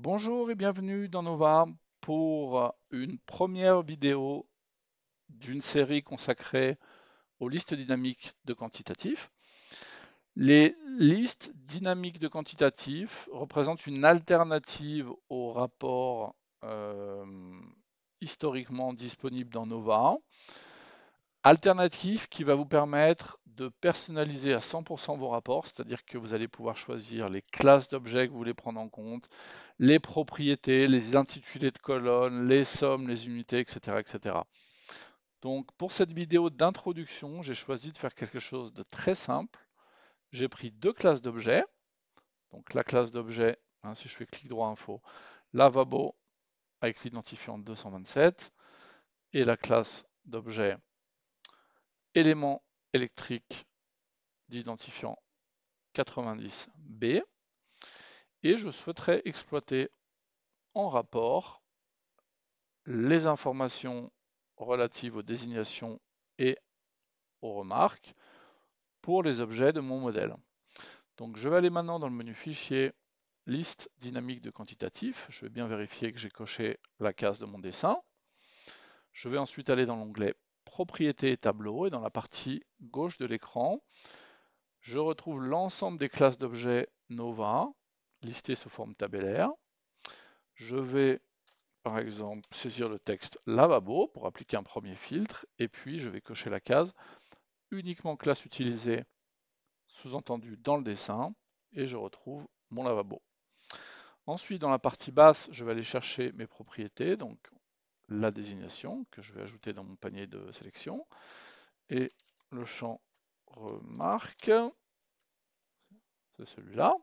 Bonjour et bienvenue dans Nova pour une première vidéo d'une série consacrée aux listes dynamiques de quantitatifs. Les listes dynamiques de quantitatifs représentent une alternative au rapport euh, historiquement disponible dans Nova. Alternative qui va vous permettre de personnaliser à 100% vos rapports, c'est-à-dire que vous allez pouvoir choisir les classes d'objets que vous voulez prendre en compte, les propriétés, les intitulés de colonnes, les sommes, les unités, etc., etc. Donc pour cette vidéo d'introduction, j'ai choisi de faire quelque chose de très simple. J'ai pris deux classes d'objets. Donc la classe d'objet, si je fais clic droit info, lavabo avec l'identifiant 227 et la classe d'objet élément électrique d'identifiant 90B. Et je souhaiterais exploiter en rapport les informations relatives aux désignations et aux remarques pour les objets de mon modèle. Donc je vais aller maintenant dans le menu Fichier, Liste dynamique de quantitatifs. Je vais bien vérifier que j'ai coché la case de mon dessin. Je vais ensuite aller dans l'onglet Propriétés et tableaux et dans la partie gauche de l'écran, je retrouve l'ensemble des classes d'objets Nova listées sous forme tabellaire. Je vais par exemple saisir le texte lavabo pour appliquer un premier filtre et puis je vais cocher la case uniquement classe utilisée, sous-entendu dans le dessin, et je retrouve mon lavabo. Ensuite, dans la partie basse, je vais aller chercher mes propriétés, donc la désignation que je vais ajouter dans mon panier de sélection et le champ remarque, c'est celui-là.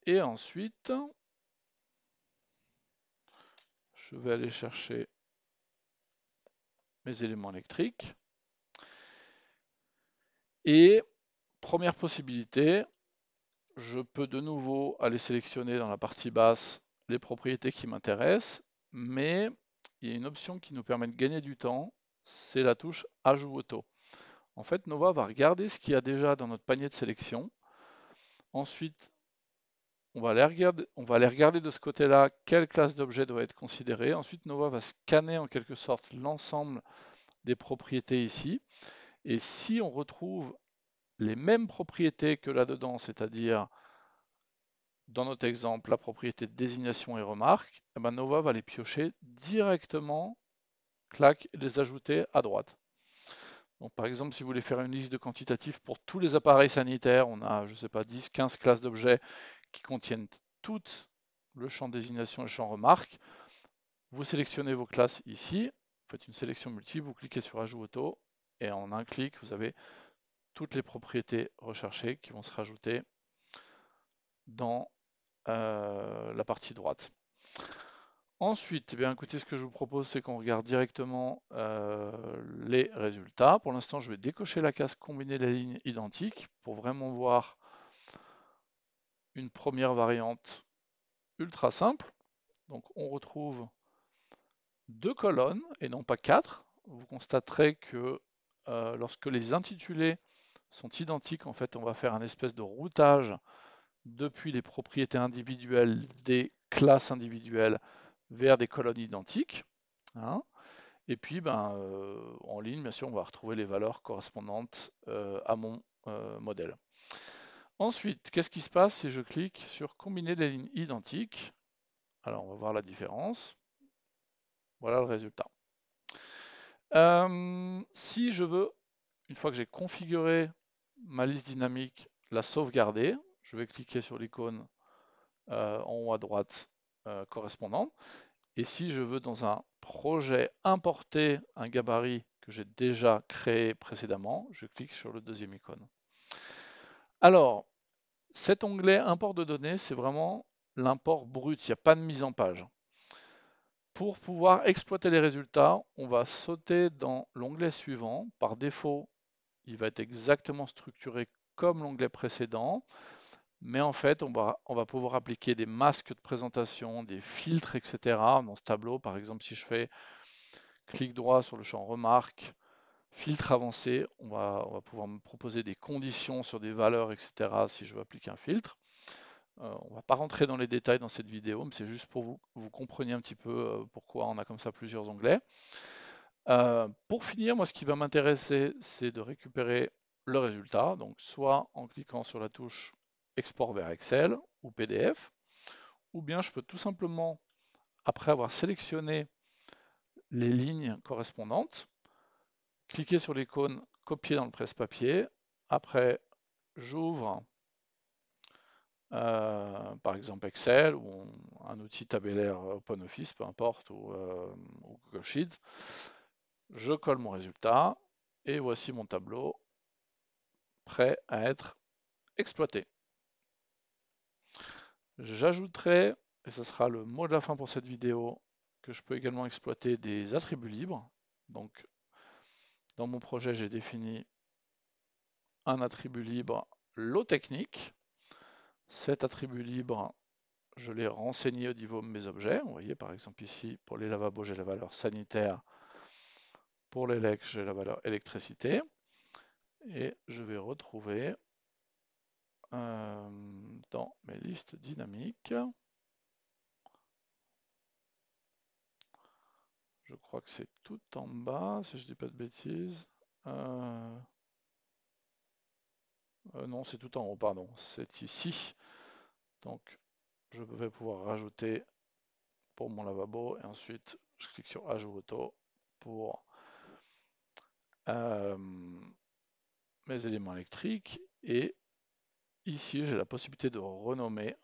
Et ensuite, je vais aller chercher mes éléments électriques. Et première possibilité, je peux de nouveau aller sélectionner dans la partie basse les propriétés qui m'intéressent, mais il y a une option qui nous permet de gagner du temps, c'est la touche Ajout auto. En fait, Nova va regarder ce qu'il y a déjà dans notre panier de sélection. Ensuite, on va aller regarder de ce côté-là quelle classe d'objet doit être considérée. Ensuite, Nova va scanner en quelque sorte l'ensemble des propriétés ici. Et si on retrouve les mêmes propriétés que là-dedans, c'est-à-dire dans notre exemple la propriété de désignation et remarque, eh ben Nova va les piocher directement, clac, et les ajouter à droite. Donc par exemple, si vous voulez faire une liste de quantitatifs pour tous les appareils sanitaires, on a, je ne sais pas, 10, 15 classes d'objets qui contiennent toutes le champ désignation et le champ remarque. Vous sélectionnez vos classes ici, vous faites une sélection multiple, vous cliquez sur Ajout auto, et en un clic, vous avez toutes les propriétés recherchées qui vont se rajouter dans la partie droite. Ensuite, eh bien, écoutez, ce que je vous propose, c'est qu'on regarde directement les résultats. Pour l'instant, je vais décocher la case combiner les lignes identiques pour vraiment voir une première variante ultra simple. Donc, on retrouve deux colonnes et non pas quatre. Vous constaterez que lorsque les intitulés sont identiques, en fait, on va faire un espèce de routage depuis les propriétés individuelles des classes individuelles vers des colonnes identiques. Hein. Et puis, en ligne, bien sûr, on va retrouver les valeurs correspondantes à mon modèle. Ensuite, qu'est-ce qui se passe si je clique sur combiner des lignes identiques? Alors, on va voir la différence. Voilà le résultat. Si je veux, une fois que j'ai configuré ma liste dynamique, la sauvegarder, je vais cliquer sur l'icône en haut à droite correspondante. Et si je veux dans un projet importer un gabarit que j'ai déjà créé précédemment, je clique sur le deuxième icône. Alors, cet onglet import de données, c'est vraiment l'import brut, il n'y a pas de mise en page. Pour pouvoir exploiter les résultats, on va sauter dans l'onglet suivant. Par défaut, il va être exactement structuré comme l'onglet précédent, mais en fait, on va pouvoir appliquer des masques de présentation, des filtres, etc. dans ce tableau. Par exemple, si je fais clic droit sur le champ remarque, filtre avancé, on va pouvoir me proposer des conditions sur des valeurs, etc. si je veux appliquer un filtre. On va pas rentrer dans les détails dans cette vidéo, mais c'est juste pour vous compreniez un petit peu pourquoi on a comme ça plusieurs onglets. Pour finir, moi ce qui va m'intéresser, c'est de récupérer le résultat, donc soit en cliquant sur la touche Export vers Excel ou PDF, ou bien je peux tout simplement, après avoir sélectionné les lignes correspondantes, cliquer sur l'icône Copier dans le presse-papier. Après, j'ouvre par exemple Excel ou un outil tabellaire OpenOffice, peu importe, ou Google Sheet. Je colle mon résultat et voici mon tableau prêt à être exploité. J'ajouterai, et ce sera le mot de la fin pour cette vidéo, que je peux également exploiter des attributs libres. Donc, dans mon projet, j'ai défini un attribut libre, lot technique. Cet attribut libre, je l'ai renseigné au niveau de mes objets. Vous voyez, par exemple ici, pour les lavabos, j'ai la valeur sanitaire. Pour l'élec, j'ai la valeur électricité. Et je vais retrouver dans mes listes dynamiques, je crois que c'est tout en bas, si je dis pas de bêtises. Non, c'est tout en haut, pardon. C'est ici. Donc, je vais pouvoir rajouter pour mon lavabo et ensuite je clique sur Ajout auto pour mes éléments électriques. Et ici, j'ai la possibilité de renommer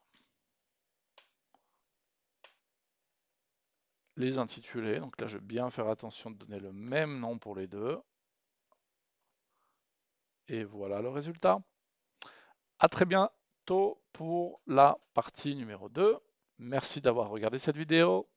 les intitulés. Donc là, je vais bien faire attention de donner le même nom pour les deux. Et voilà le résultat. À très bientôt pour la partie numéro 2. Merci d'avoir regardé cette vidéo.